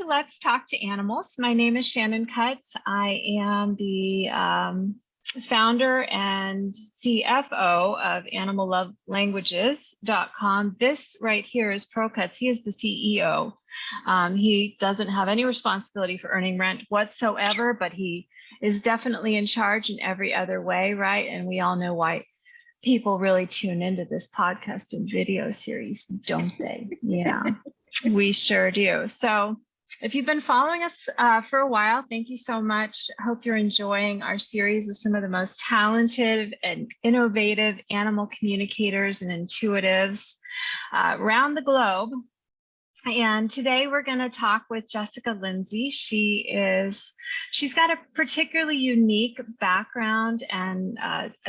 Let's Talk to Animals. My name is Shannon Cutts. I am the founder and CFO of animallovelanguages.com. This right here is Pro Cutts. He is the CEO. He doesn't have any responsibility for earning rent whatsoever, but he is definitely in charge in every other way, right? And we all know why people really tune into this podcast and video series, don't they? Yeah, we sure do. So if you've been following us for a while, thank you so much. I hope you're enjoying our series with some of the most talented and innovative animal communicators and intuitives around the globe. And today we're going to talk with Jessica Lindsey. She's got a particularly unique background and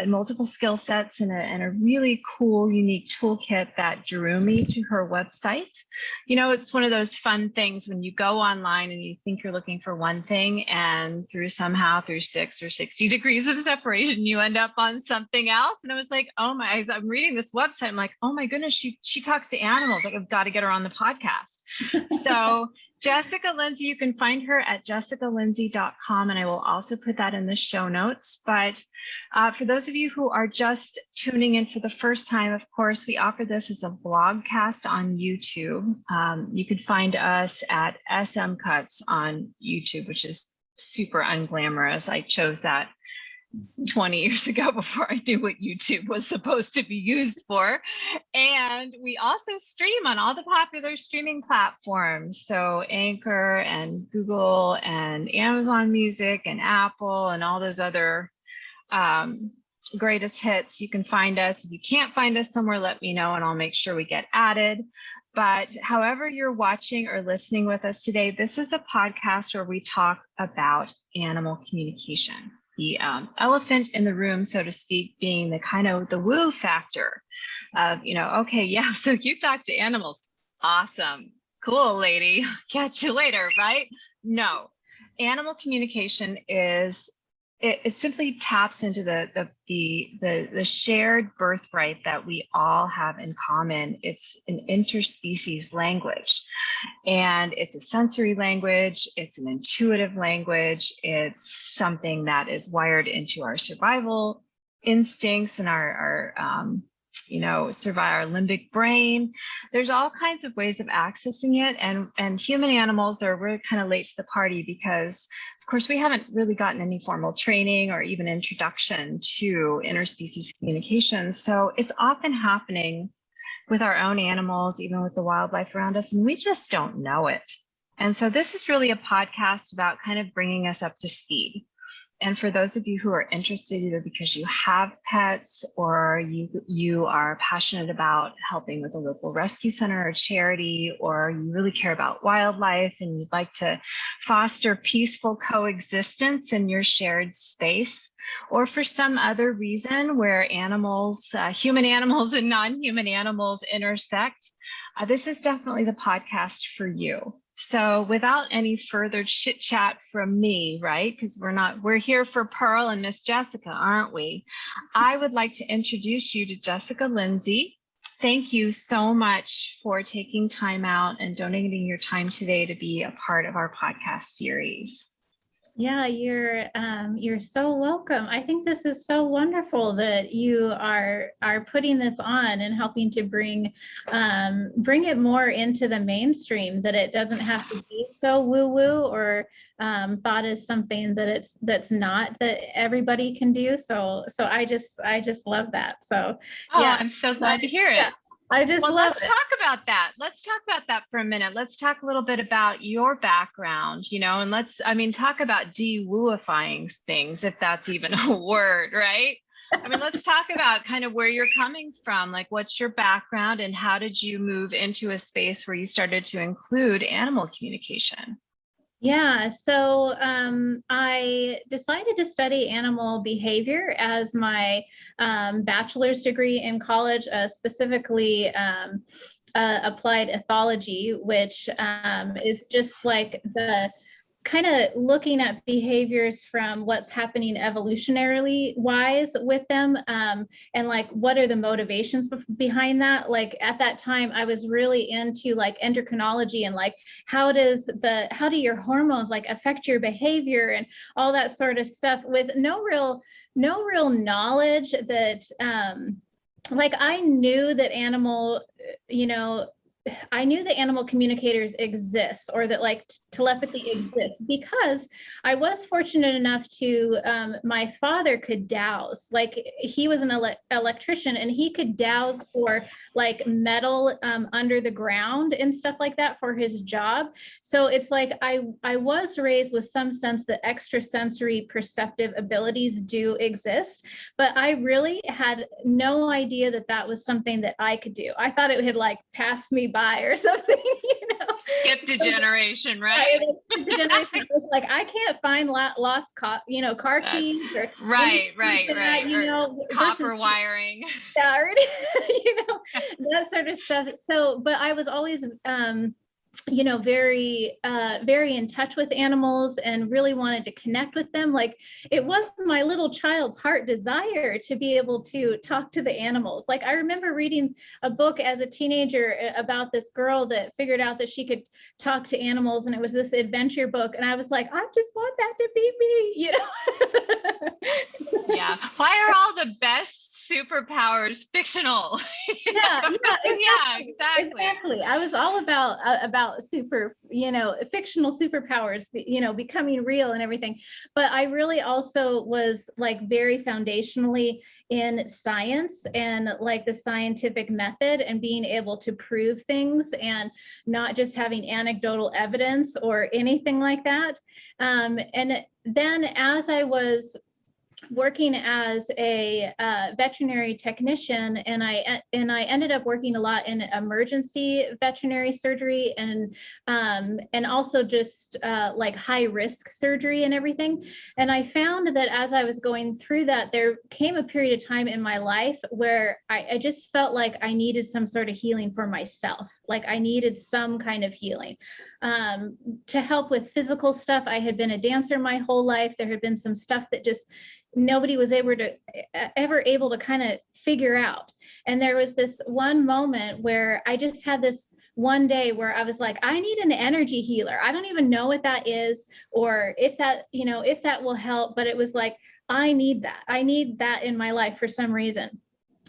multiple skill sets and a really cool, unique toolkit that drew me to her website. You know, it's one of those fun things when you go online and you think you're looking for one thing, and through 6 or 60 degrees of separation, you end up on something else. And I was like, oh my, as I'm reading this website, I'm like, oh my goodness, she talks to animals. Like, I've got to get her on the podcast. So Jessica Lindsey, you can find her at jessicalindsey.com, and I will also put that in the show notes. But for those of you who are just tuning in for the first time, of course, we offer this as a blogcast on YouTube. You can find us at SM Cutts on YouTube, which is super unglamorous. I chose that 20 years ago before I knew what YouTube was supposed to be used for. And we also stream on all the popular streaming platforms. So Anchor and Google and Amazon Music and Apple and all those other greatest hits. You can find us. If you can't find us somewhere, let me know and I'll make sure we get added. But however you're watching or listening with us today, this is a podcast where we talk about animal communication. The elephant in the room, so to speak, being the kind of the woo factor of, okay, yeah, so you talk to animals. Awesome. Cool, lady. Catch you later, right? No. Animal communication it simply taps into the shared birthright that we all have in common. It's an interspecies language, and it's a sensory language. It's an intuitive language. It's something that is wired into our survival instincts and our our limbic brain. There's all kinds of ways of accessing it, and human animals we're kind of late to the party because, of course, we haven't really gotten any formal training or even introduction to interspecies communication. So it's often happening with our own animals, even with the wildlife around us, and we just don't know it. And so this is really a podcast about kind of bringing us up to speed. And for those of you who are interested, either because you have pets or you are passionate about helping with a local rescue center or charity, or you really care about wildlife and you'd like to foster peaceful coexistence in your shared space, or for some other reason where animals, human animals and non-human animals intersect, this is definitely the podcast for you. So without any further chit chat from me, right? Because we're here for Pearl and Miss Jessica, aren't we? I would like to introduce you to Jessica Lindsey. Thank you so much for taking time out and donating your time today to be a part of our podcast series. Yeah, you're so welcome. I think this is so wonderful that you are putting this on and helping to bring it more into the mainstream, that it doesn't have to be so woo-woo or thought as something that's not that everybody can do. So I just love that. So yeah, I'm so glad to hear it. Yeah. Let's talk about that. Let's talk about that for a minute. Let's talk a little bit about your background, and talk about de-wooifying things, if that's even a word, right? Let's talk about kind of where you're coming from, like what's your background and how did you move into a space where you started to include animal communication? Yeah, so I decided to study animal behavior as my bachelor's degree in college, specifically applied ethology, which is just like kind of looking at behaviors from what's happening evolutionarily wise with them, and like what are the motivations behind that. Like at that time I was really into like endocrinology and like how do your hormones like affect your behavior and all that sort of stuff, with no real knowledge that like I knew that I knew that animal communicators exist, or that like telepathy exists, because I was fortunate enough to, my father could dowse. Like he was an electrician, and he could dowse for like metal under the ground and stuff like that for his job. So it's like I was raised with some sense that extrasensory perceptive abilities do exist, but I really had no idea that that was something that I could do. I thought it had like passed me by or something, Skipped a generation, right? Skipped a generation. It was like, I can't find lost car keys or right. That, Copper wiring. Yeah, that sort of stuff. So, but I was always very very in touch with animals and really wanted to connect with them. Like it was my little child's heart desire to be able to talk to the animals. Like I remember reading a book as a teenager about this girl that figured out that she could talk to animals, and it was this adventure book, and I was like, I just want that to be me. Yeah. Why are all the best superpowers fictional? Exactly. I was all about fictional superpowers, becoming real and everything. But I really also was like very foundationally in science and like the scientific method and being able to prove things and not just having anecdotal evidence or anything like that. And then as I was working as a veterinary technician, and I ended up working a lot in emergency veterinary surgery and also just like high risk surgery and everything. And I found that as I was going through that, there came a period of time in my life where I just felt like I needed some sort of healing for myself. Like I needed some kind of healing to help with physical stuff. I had been a dancer my whole life. There had been some stuff that just nobody was ever able to kind of figure out. And there was this one moment where I just had this one day where I was like, I need an energy healer. I don't even know what that is, or if that will help, but it was like, I need that in my life for some reason.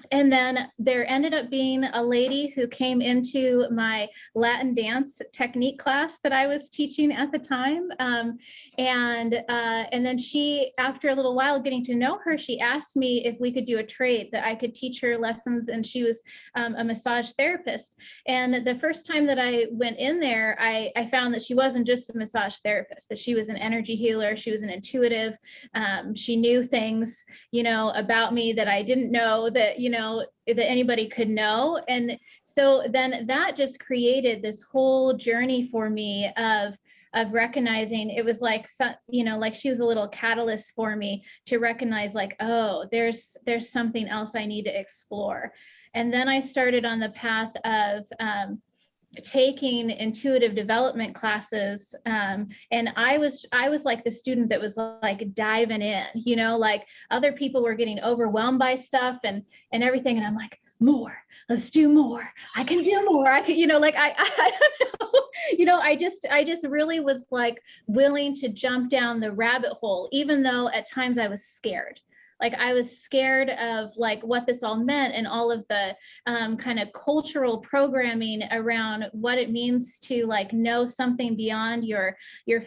And then there ended up being a lady who came into my Latin dance technique class that I was teaching at the time. And then she, after a little while getting to know her, she asked me if we could do a trade, that I could teach her lessons. And she was a massage therapist. And the first time that I went in there, I found that she wasn't just a massage therapist, that she was an energy healer. She was an intuitive. She knew things, about me that I didn't know that anybody could know. And so then that just created this whole journey for me of recognizing. It was like, like she was a little catalyst for me to recognize like, oh, there's something else I need to explore. And then I started on the path of taking intuitive development classes, and I was like the student that was like diving in, like other people were getting overwhelmed by stuff and everything, and I'm like, more, let's do more, I can do more, I can, like I don't know, I just really was like willing to jump down the rabbit hole, even though at times I was scared. Like I was scared of like what this all meant and all of the kind of cultural programming around what it means to like know something beyond your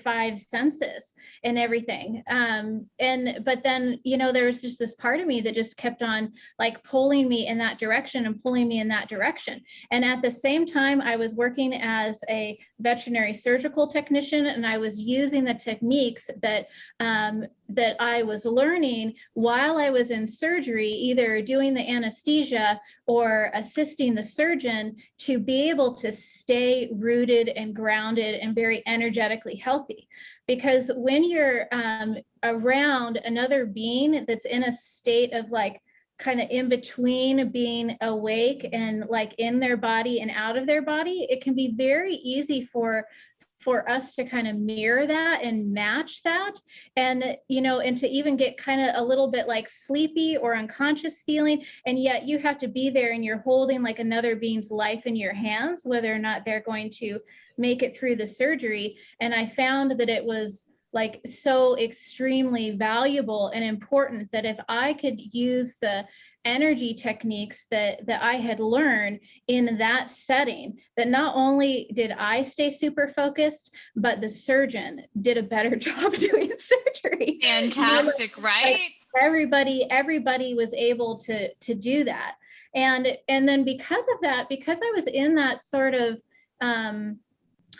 five senses and everything. But then, there was just this part of me that just kept on like pulling me in that direction and pulling me in that direction. And at the same time, I was working as a veterinary surgical technician, and I was using the techniques that I was learning while I was in surgery, either doing the anesthesia or assisting the surgeon, to be able to stay rooted and grounded and very energetically healthy. Because when you're around another being that's in a state of like kind of in between being awake and like in their body and out of their body, it can be very easy for for us to kind of mirror that and match that, and and to even get kind of a little bit like sleepy or unconscious feeling, and yet you have to be there and you're holding like another being's life in your hands, whether or not they're going to make it through the surgery. And I found that it was like so extremely valuable and important that if I could use the energy techniques that I had learned in that setting, that not only did I stay super focused, but the surgeon did a better job doing surgery. Fantastic, right? Like everybody was able to do that. And then because of that, because I was in that sort of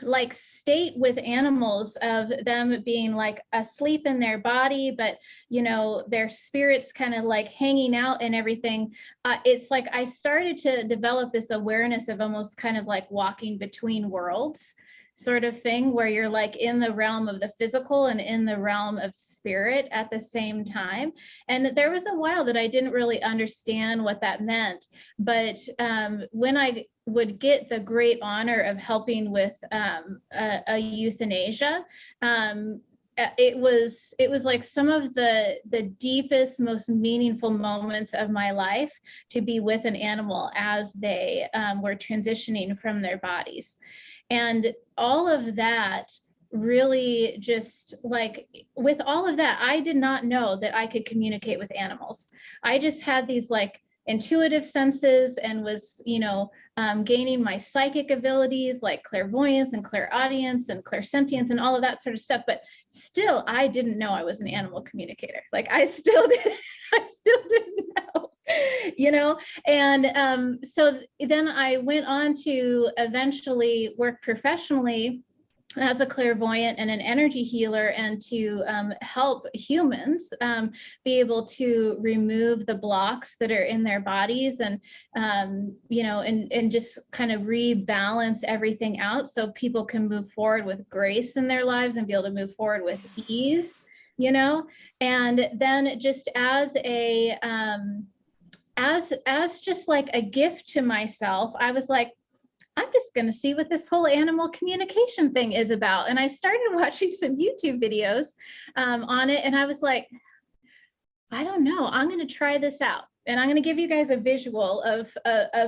like state with animals of them being like asleep in their body, but their spirits kind of like hanging out and everything, it's like I started to develop this awareness of almost kind of like walking between worlds sort of thing, where you're like in the realm of the physical and in the realm of spirit at the same time. And there was a while that I didn't really understand what that meant, but when I would get the great honor of helping with a euthanasia, it was like some of the deepest, most meaningful moments of my life to be with an animal as they were transitioning from their bodies. And all of that really just like, with all of that, I did not know that I could communicate with animals. I just had these like intuitive senses and was, gaining my psychic abilities like clairvoyance and clairaudience and clairsentience and all of that sort of stuff. But still, I didn't know I was an animal communicator. Like I still didn't know, And so then I went on to eventually work professionally as a clairvoyant and an energy healer, and to help humans be able to remove the blocks that are in their bodies, and and just kind of rebalance everything out so people can move forward with grace in their lives and be able to move forward with ease, and then just as a as just like a gift to myself, I was like, I'm just going to see what this whole animal communication thing is about. And I started watching some YouTube videos on it. And I was like, I don't know, I'm going to try this out. And I'm going to give you guys a visual of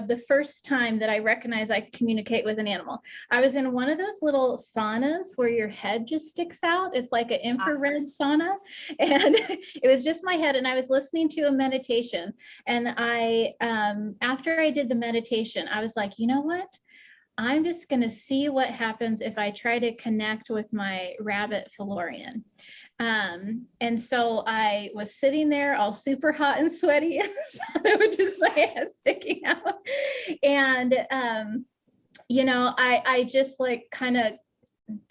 the first time that I recognize I could communicate with an animal. I was in one of those little saunas where your head just sticks out. It's like an infrared sauna. And it was just my head. And I was listening to a meditation. And I, after I did the meditation, I was like, you know what? I'm just going to see what happens if I try to connect with my rabbit Felurian. And so I was sitting there all super hot and sweaty with just my head sticking out. And, I just like kind of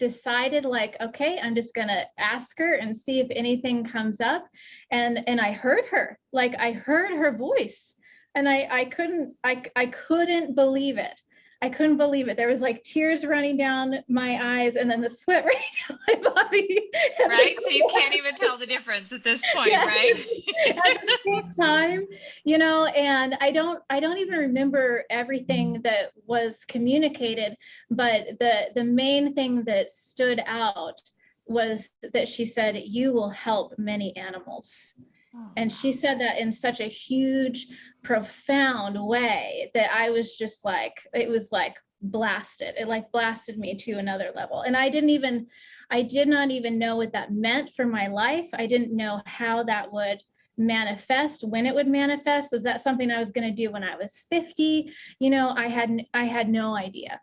decided like, okay, I'm just going to ask her and see if anything comes up. And I heard her, like I heard her voice, and I couldn't believe it. I couldn't believe it. There was like tears running down my eyes and then the sweat running down my body. Right. So you can't even tell the difference at this point, right? At the same time, and I don't even remember everything that was communicated, but the main thing that stood out was that she said, "You will help many animals." And she said that in such a huge, profound way that I was just like, it was like blasted. It like blasted me to another level. And I did not even know what that meant for my life. I didn't know how that would manifest, when it would manifest. Was that something I was going to do when I was 50? I had no idea.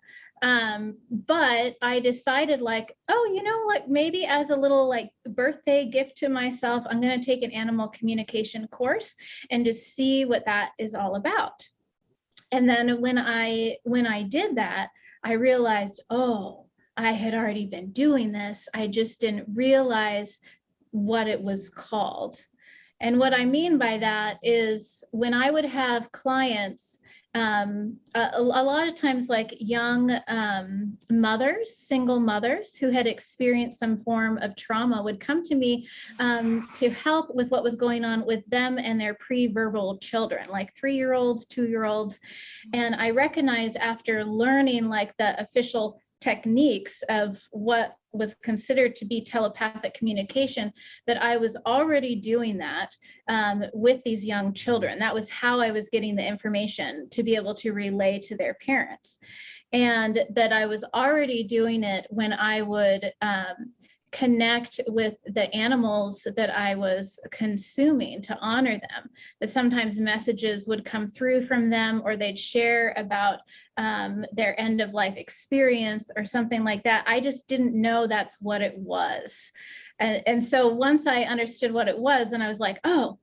But I decided like, oh, like maybe as a little like birthday gift to myself, I'm going to take an animal communication course and just see what that is all about. And then when I did that, I realized, oh, I had already been doing this. I just didn't realize what it was called. And what I mean by that is when I would have clients, a lot of times like young mothers, single mothers who had experienced some form of trauma would come to me to help with what was going on with them and their pre-verbal children, like 3-year-olds, 2-year-olds. And I recognized after learning like the official techniques of what was considered to be telepathic communication, that I was already doing that with these young children. That was how I was getting the information to be able to relay to their parents. And that I was already doing it when I would connect with the animals that I was consuming to honor them. That sometimes messages would come through from them, or they'd share about their end of life experience or something like that. I just didn't know that's what it was. And so once I understood what it was, then I was like, oh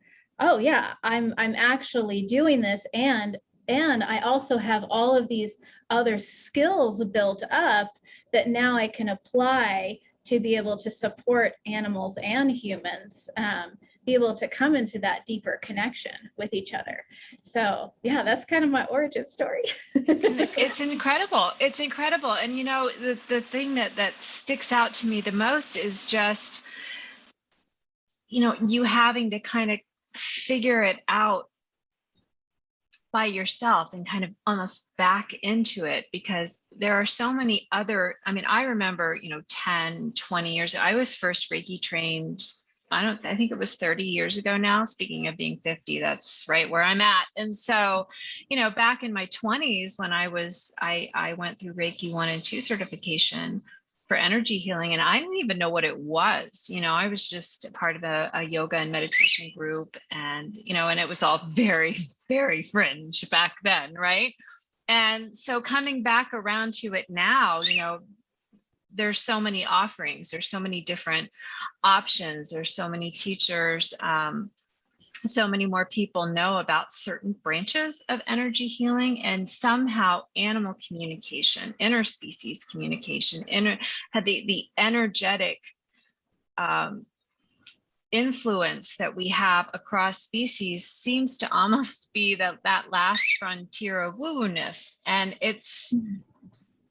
yeah, I'm actually doing this. And I also have all of these other skills built up that now I can apply to be able to support animals and humans, be able to come into that deeper connection with each other. So yeah, that's kind of my origin story. It's incredible. It's incredible. And the thing that sticks out to me the most is just, you having to kind of figure it out by yourself and kind of almost back into it, because there are so many other, I remember, 10, 20 years, I was first Reiki trained, I think it was 30 years ago now. Speaking of being 50, that's right where I'm at. And so, back in my 20s when I went through Reiki 1 and 2 certification for energy healing, and I didn't even know what it was. I was just a part of a yoga and meditation group, and and it was all very, very fringe back then, right? And so coming back around to it now, there's so many offerings, there's so many different options, there's so many teachers, so many more people know about certain branches of energy healing, and somehow animal communication, interspecies communication, the energetic influence that we have across species seems to almost be that last frontier of woo-woo-ness. And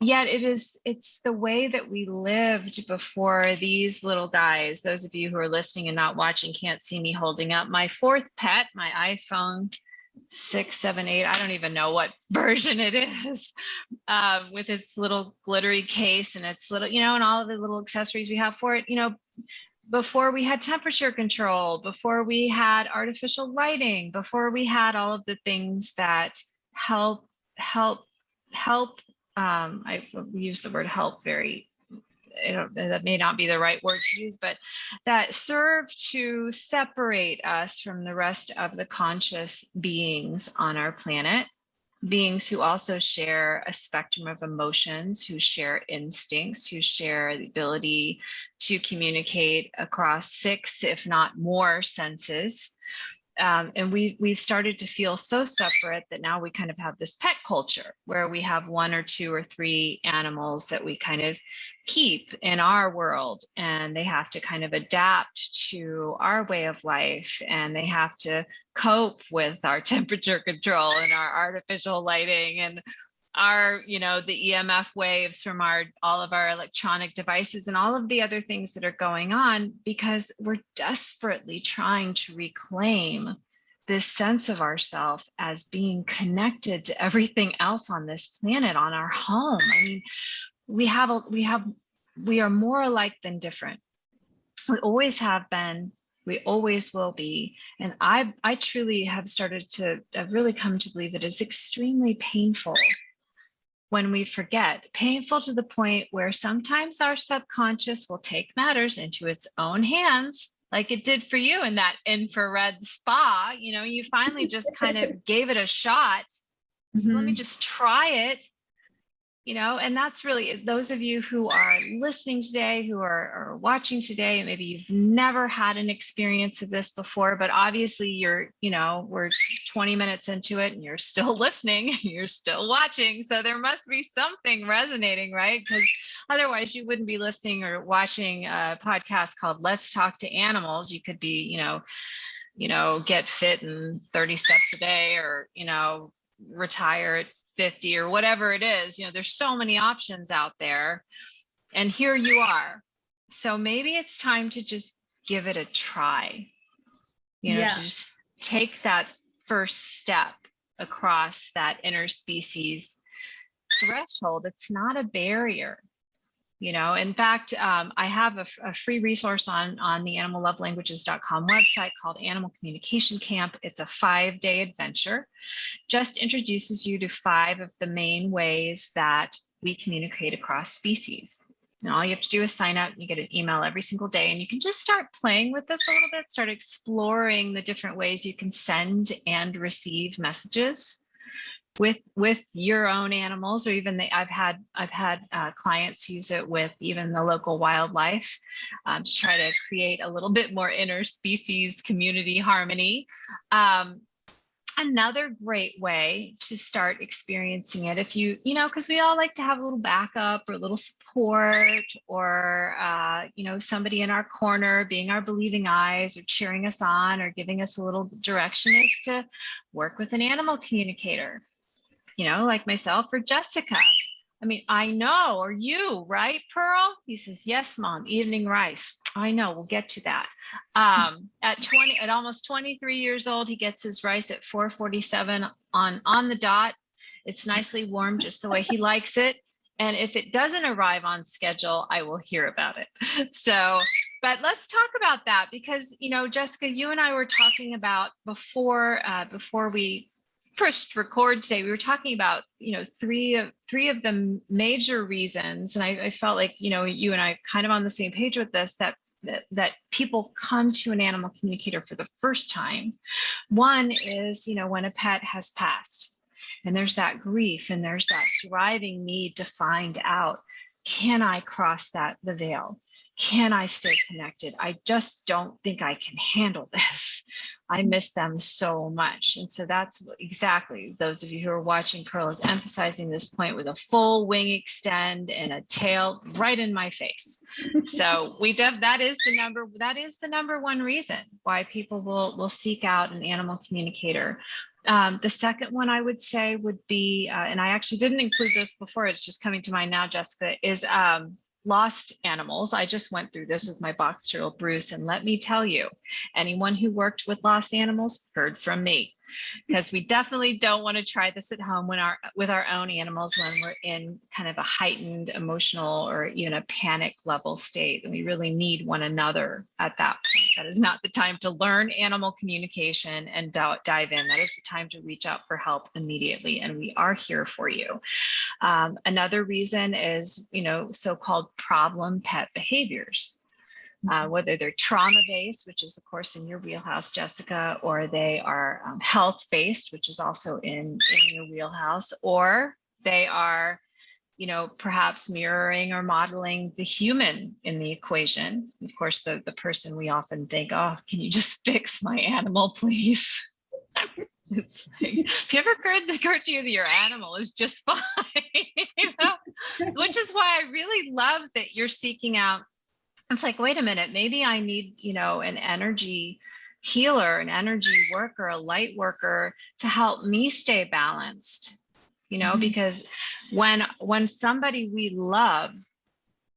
yet it's the way that we lived before these little guys. Those of you who are listening and not watching can't see me holding up my 4th pet, my iPhone 6, 7, 8, I don't even know what version it is, with its little glittery case and its little, and all of the little accessories we have for it. Before we had temperature control, before we had artificial lighting, before we had all of the things that help I use the word help very, that may not be the right word to use, but that serve to separate us from the rest of the conscious beings on our planet, beings who also share a spectrum of emotions, who share instincts, who share the ability to communicate across 6, if not more, senses. And we've started to feel so separate that now we kind of have this pet culture where we have 1 or 2 or 3 animals that we kind of keep in our world, and they have to kind of adapt to our way of life, and they have to cope with our temperature control and our artificial lighting and our, the EMF waves from all of our electronic devices and all of the other things that are going on, because we're desperately trying to reclaim this sense of ourself as being connected to everything else on this planet, on our home. We are more alike than different. We always have been. We always will be. And I truly have started to really come to believe that it's extremely painful when we forget, painful to the point where sometimes our subconscious will take matters into its own hands, like it did for you in that infrared spa. You finally just kind of gave it a shot. Mm-hmm. Let me just try it. And that's really, those of you who are listening today, who are watching today, maybe you've never had an experience of this before, but obviously we're 20 minutes into it and you're still listening, you're still watching. So there must be something resonating, right? Because otherwise you wouldn't be listening or watching a podcast called Let's Talk to Animals. You could be, get fit in 30 steps a day, or, retire at 50 or whatever it is. There's so many options out there, and here you are. So maybe it's time to just give it a try, to just take that first step across that interspecies threshold. It's not a barrier. In fact, I have a free resource on the animallovelanguages.com website called Animal Communication Camp. It's a 5-day adventure, just introduces you to 5 of the main ways that we communicate across species. And all you have to do is sign up. You get an email every single day, and you can just start playing with this a little bit, start exploring the different ways you can send and receive messages with your own animals, or even I've had clients use it with even the local wildlife, to try to create a little bit more interspecies community harmony. Another great way to start experiencing it, if because we all like to have a little backup or a little support, or somebody in our corner being our believing eyes or cheering us on or giving us a little direction, is to work with an animal communicator. Like myself or Jessica. I mean, I know, or you, right, Pearl? He says, yes, Mom, evening rice. I know, we'll get to that. At almost 23 years old, he gets his rice at 4:47 on the dot. It's nicely warm, just the way he likes it. And if it doesn't arrive on schedule, I will hear about it. So, but let's talk about that, because, Jessica, you and I were talking about before we pushed record today, we were talking about, 3 of the major reasons. And I felt like, you and I kind of on the same page with this, that people come to an animal communicator for the first time. One is, when a pet has passed, and there's that grief, and there's that driving need to find out, can I cross the veil? Can I stay connected? I just don't think I can handle this. I miss them so much. And so that's exactly, those of you who are watching, Pearl is emphasizing this point with a full wing extend and a tail right in my face. So that is the number one reason why people will seek out an animal communicator. The second one I would say would be, and I actually didn't include this before, it's just coming to mind now, Jessica, is lost animals. I just went through this with my box turtle, Bruce, and let me tell you, anyone who worked with lost animals heard from me, because we definitely don't want to try this at home with our own animals when we're in kind of a heightened emotional or even a panic level state, and we really need one another at that point. That is not the time to learn animal communication and dive in. That is the time to reach out for help immediately, and we are here for you. Another reason is, so-called problem pet behaviors. Whether they're trauma-based, which is of course in your wheelhouse, Jessica, or they are health-based, which is also in your wheelhouse, or they are, perhaps mirroring or modeling the human in the equation. Of course, the person we often think, oh, can you just fix my animal, please? It's like, have you ever occurred to you that your animal is just fine? Which is why I really love that you're seeking out. It's like, wait a minute, maybe I need, an energy healer, an energy worker, a light worker to help me stay balanced, because when somebody we love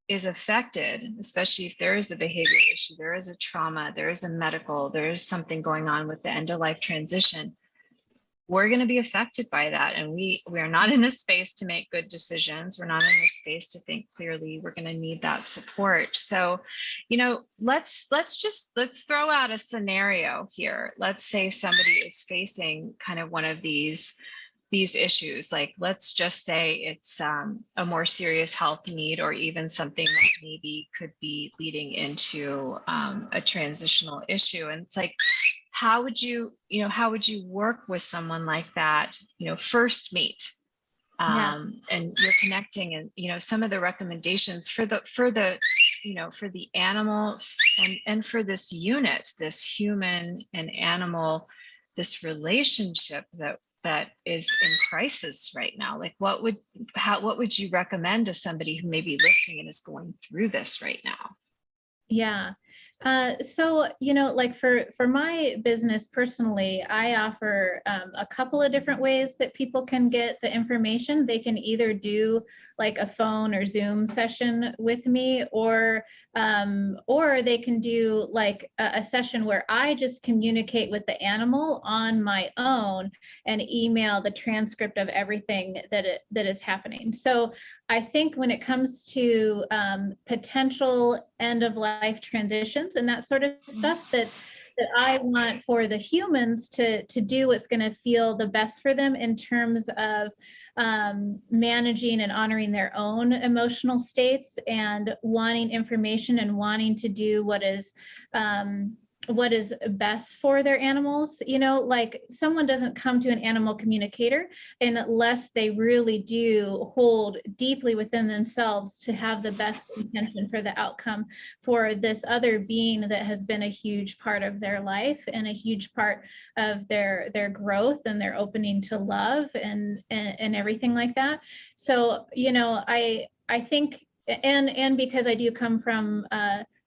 is affected, especially if there is a behavior issue, there is a trauma, there is a medical, there is something going on with the end of life transition, we're going to be affected by that. And we are not in this space to make good decisions. We're not in this space to think clearly. We're going to need that support. So, let's throw out a scenario here. Let's say somebody is facing kind of one of these issues. Like, let's just say it's a more serious health need, or even something that maybe could be leading into a transitional issue. And it's like, how would you work with someone like that, first meet, and you're connecting, and, some of the recommendations for the animal and for this unit, this human and animal, this relationship that is in crisis right now. Like, what would you recommend to somebody who may be listening and is going through this right now? Yeah. So, like for my business personally, I offer a couple of different ways that people can get the information. They can either do like a phone or Zoom session with me, or they can do like a session where I just communicate with the animal on my own and email the transcript of everything that is happening. So I think when it comes to potential end of life transitions and that sort of stuff, that I want for the humans to do what's going to feel the best for them in terms of managing and honoring their own emotional states and wanting information and wanting to do what is best for their animals. You know, like someone doesn't come to an animal communicator unless they really do hold deeply within themselves to have the best intention for the outcome for this other being that has been a huge part of their life and a huge part of their growth and their opening to love and everything like that. So, you know, I think, and because I do come from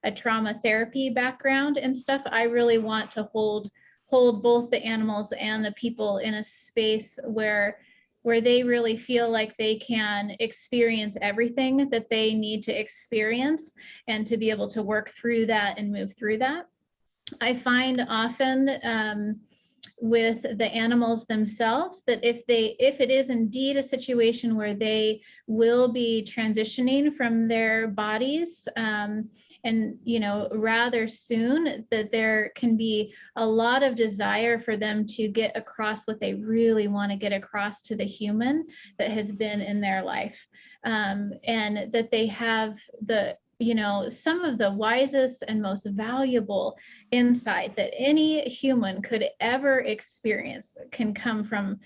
a trauma therapy background and stuff, I really want to hold both the animals and the people in a space where they really feel like they can experience everything that they need to experience and to be able to work through that and move through that. I find often with the animals themselves that if it is indeed a situation where they will be transitioning from their bodies and, you know, rather soon, that there can be a lot of desire for them to get across what they really want to get across to the human that has been in their life, and that they have the, you know, some of the wisest and most valuable insight that any human could ever experience can come from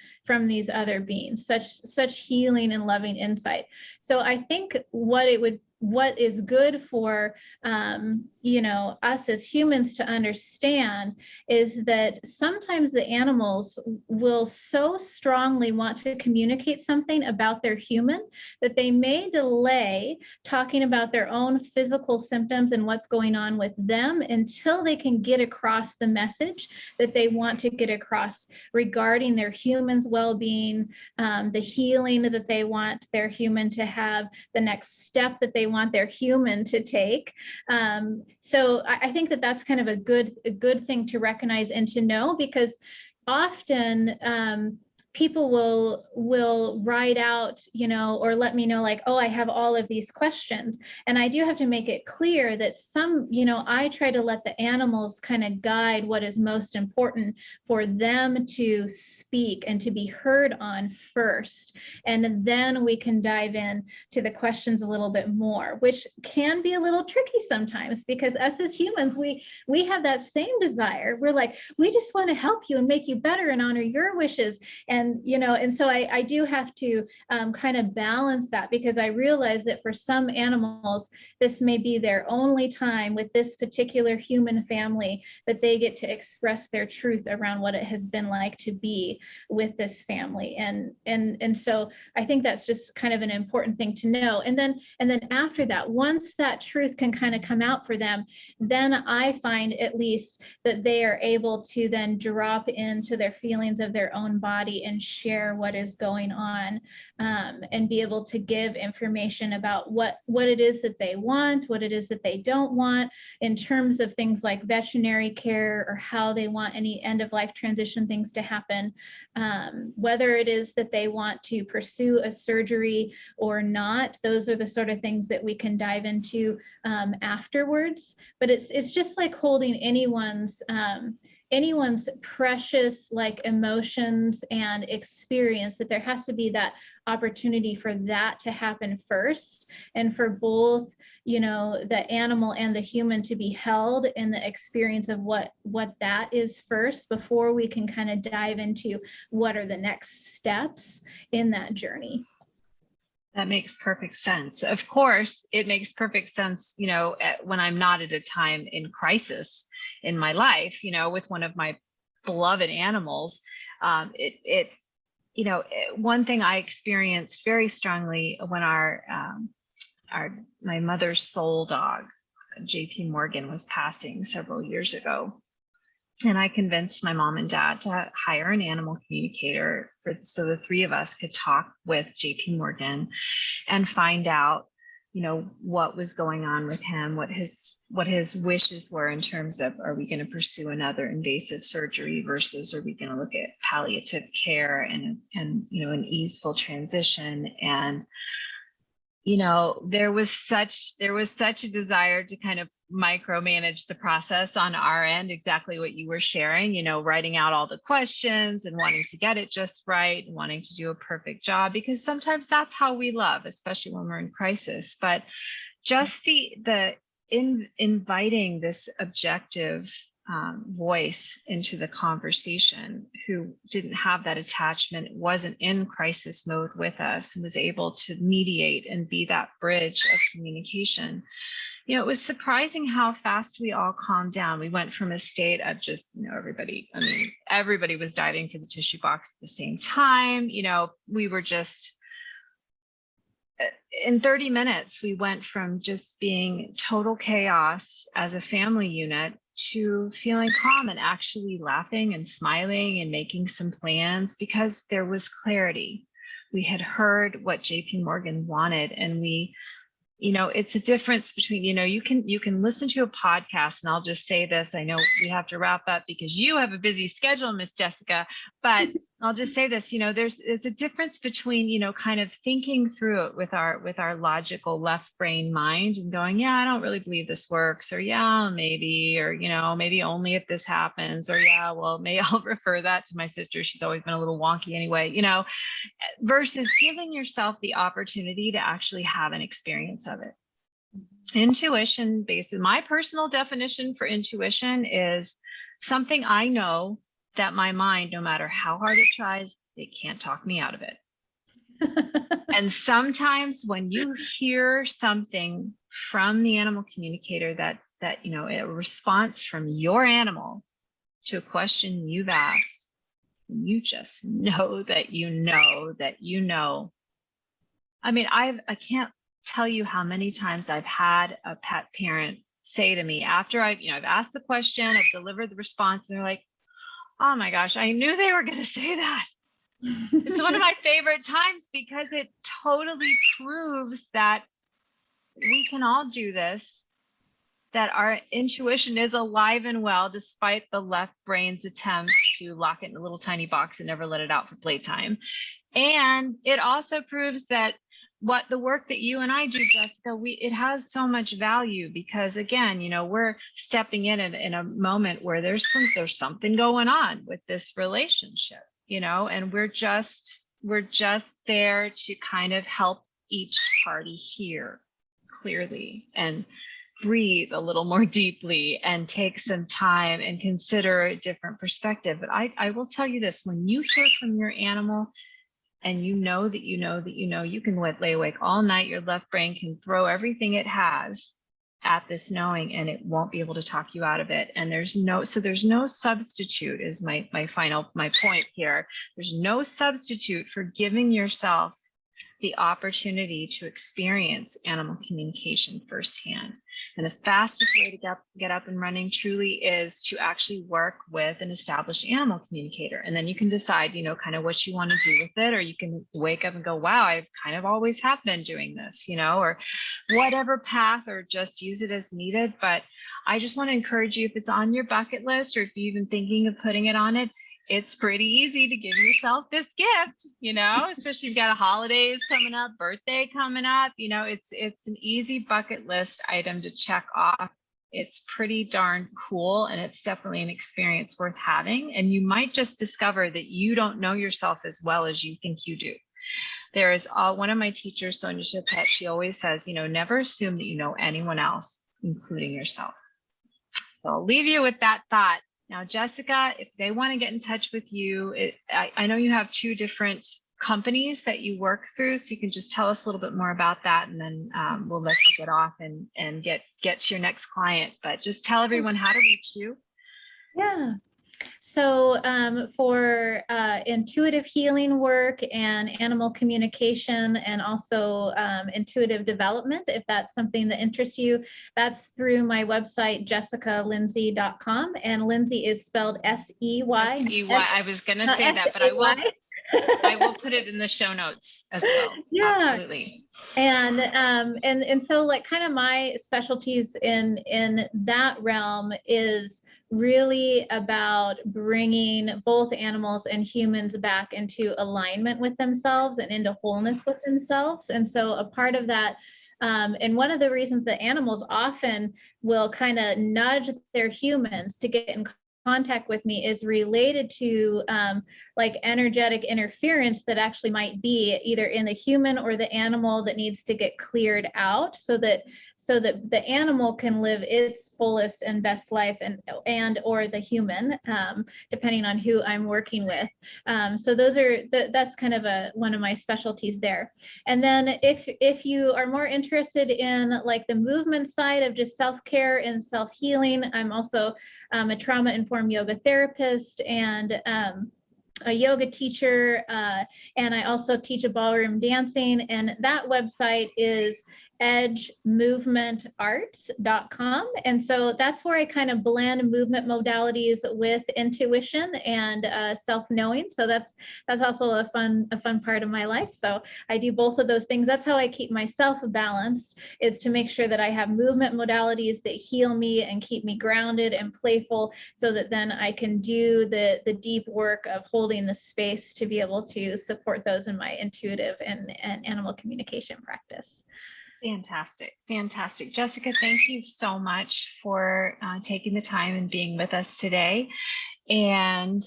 these other beings, such healing and loving insight. So I think what is good for you know, us as humans to understand is that sometimes the animals will so strongly want to communicate something about their human that they may delay talking about their own physical symptoms and what's going on with them until they can get across the message that they want to get across regarding their human's well-being, the healing that they want their human to have, the next step that they want their human to take. So I think that that's kind of a good thing to recognize and to know, because often people will write out, you know, or let me know like, oh, I have all of these questions. And I do have to make it clear that some, you know, I try to let the animals kind of guide what is most important for them to speak and to be heard on first. And then we can dive in to the questions a little bit more, which can be a little tricky sometimes, because us as humans, we have that same desire. We're like, we just want to help you and make you better and honor your wishes. And, you know, and so I do have to kind of balance that, because I realize that for some animals, this may be their only time with this particular human family that they get to express their truth around what it has been like to be with this family. And so I think that's just kind of an important thing to know. And then after that, once that truth can kind of come out for them, then I find at least that they are able to then drop into their feelings of their own body and share what is going on, and be able to give information about what it is that they want, what it is that they don't want in terms of things like veterinary care or how they want any end of life transition things to happen, whether it is that they want to pursue a surgery or not. Those are the sort of things that we can dive into afterwards. But it's just like holding anyone's precious like emotions and experience, that there has to be that opportunity for that to happen first, and for both, you know, the animal and the human to be held in the experience of what that is first, before we can kind of dive into what are the next steps in that journey. That makes perfect sense. Of course, it makes perfect sense, you know, when I'm not at a time in crisis in my life, you know, with one of my beloved animals. You know, one thing I experienced very strongly when my mother's soul dog, JP Morgan, was passing several years ago. And I convinced my mom and dad to hire an animal communicator so the three of us could talk with JP Morgan and find out, you know, what was going on with him, what his wishes were in terms of, are we going to pursue another invasive surgery versus are we going to look at palliative care and you know, an easeful transition. And there was such a desire to kind of micromanage the process on our end, exactly what you were sharing, writing out all the questions and wanting to get it just right and wanting to do a perfect job, because sometimes that's how we love, especially when we're in crisis. But just inviting this objective voice into the conversation, who didn't have that attachment, wasn't in crisis mode with us, and was able to mediate and be that bridge of communication. It was surprising how fast we all calmed down. We went from a state of just, everybody was diving for the tissue box at the same time. We were just, in 30 minutes, we went from just being total chaos as a family unit to feeling calm and actually laughing and smiling and making some plans, because there was clarity. We had heard what JP Morgan wanted, and it's a difference between, you can listen to a podcast, and I'll just say this, I know we have to wrap up because you have a busy schedule, Miss Jessica, but I'll just say this, there's a difference between, kind of thinking through it with our logical left brain mind and going, yeah, I don't really believe this works, or yeah, maybe, or, maybe only if this happens, or yeah, well, maybe I'll refer that to my sister. She's always been a little wonky anyway, versus giving yourself the opportunity to actually have an experience of it. Intuition, basically, my personal definition for intuition is something I know that my mind, no matter how hard it tries, it can't talk me out of it. And sometimes when you hear something from the animal communicator that a response from your animal to a question you've asked, you just know that you know that you know. I can't tell you how many times I've had a pet parent say to me after I've asked the question, I've delivered the response, and they're like, oh my gosh, I knew they were going to say that. It's one of my favorite times, because it totally proves that we can all do this, that our intuition is alive and well, despite the left brain's attempts to lock it in a little tiny box and never let it out for playtime. And it also proves that what the work that you and I do, Jessica, it has so much value, because again, we're stepping in a moment where there's something going on with this relationship, and we're just there to kind of help each party hear clearly and breathe a little more deeply and take some time and consider a different perspective. But I will tell you this, when you hear from your animal, and you can lay awake all night, your left brain can throw everything it has at this knowing, and it won't be able to talk you out of it. And there's no substitute, is my point here. There's no substitute for giving yourself the opportunity to experience animal communication firsthand. And the fastest way to get up and running truly is to actually work with an established animal communicator. And then you can decide, kind of what you want to do with it, or you can wake up and go, wow, I kind of always have been doing this, or whatever path, or just use it as needed. But I just want to encourage you, if it's on your bucket list, or if you're even thinking of putting it on it, it's pretty easy to give yourself this gift, especially if you've got holidays coming up, birthday coming up, it's an easy bucket list item to check off. It's pretty darn cool, and it's definitely an experience worth having. And you might just discover that you don't know yourself as well as you think you do. There is one of my teachers, Sonia Chapet, she always says, never assume that you know anyone else, including yourself. So I'll leave you with that thought. Now, Jessica, if they want to get in touch with you, I know you have 2 different companies that you work through, so you can just tell us a little bit more about that, and then we'll let you get off and get to your next client. But just tell everyone how to reach you. Yeah. So for intuitive healing work and animal communication, and also intuitive development, if that's something that interests you, that's through my website, jessicalindsey.com. And Lindsey is spelled S-E-Y. S-E-Y. I was going to say that, but I will put it in the show notes as well. Yeah. Absolutely. And so, like, kind of my specialties in that realm is really about bringing both animals and humans back into alignment with themselves and into wholeness with themselves. And so a part of that, and one of the reasons that animals often will kind of nudge their humans to get in contact with me is related to like energetic interference that actually might be either in the human or the animal that needs to get cleared out, so that the animal can live its fullest and best life, and or the human, depending on who I'm working with. So that's kind of one of my specialties there. And then if you are more interested in like the movement side of just self-care and self-healing, I'm also a trauma-informed yoga therapist and a yoga teacher, and I also teach a ballroom dancing, and that website is edgemovementarts.com. And so that's where I kind of blend movement modalities with intuition and self-knowing. So that's also a fun part of my life. So I do both of those things. That's how I keep myself balanced, is to make sure that I have movement modalities that heal me and keep me grounded and playful, so that then I can do the deep work of holding the space to be able to support those in my intuitive and animal communication practice. Fantastic. Fantastic. Jessica, thank you so much for taking the time and being with us today. And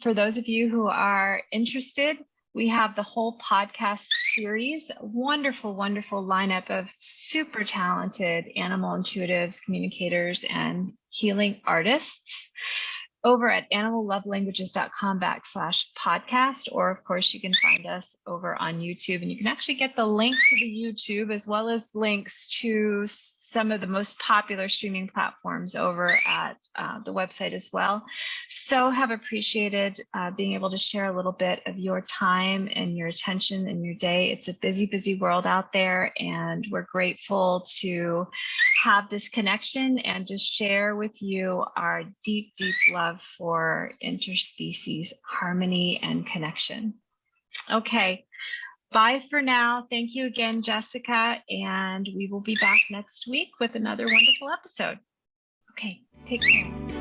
for those of you who are interested, we have the whole podcast series, a wonderful, wonderful lineup of super talented animal intuitives, communicators, and healing artists over at animallovelanguages.com/podcast, or of course you can find us over on YouTube, and you can actually get the link to the YouTube as well as links to some of the most popular streaming platforms over at the website as well. So have appreciated being able to share a little bit of your time and your attention in your day. It's a busy, busy world out there, and we're grateful to have this connection and to share with you our deep, deep love for interspecies harmony and connection. Okay. Bye for now. Thank you again, Jessica, and we will be back next week with another wonderful episode. Okay, take care.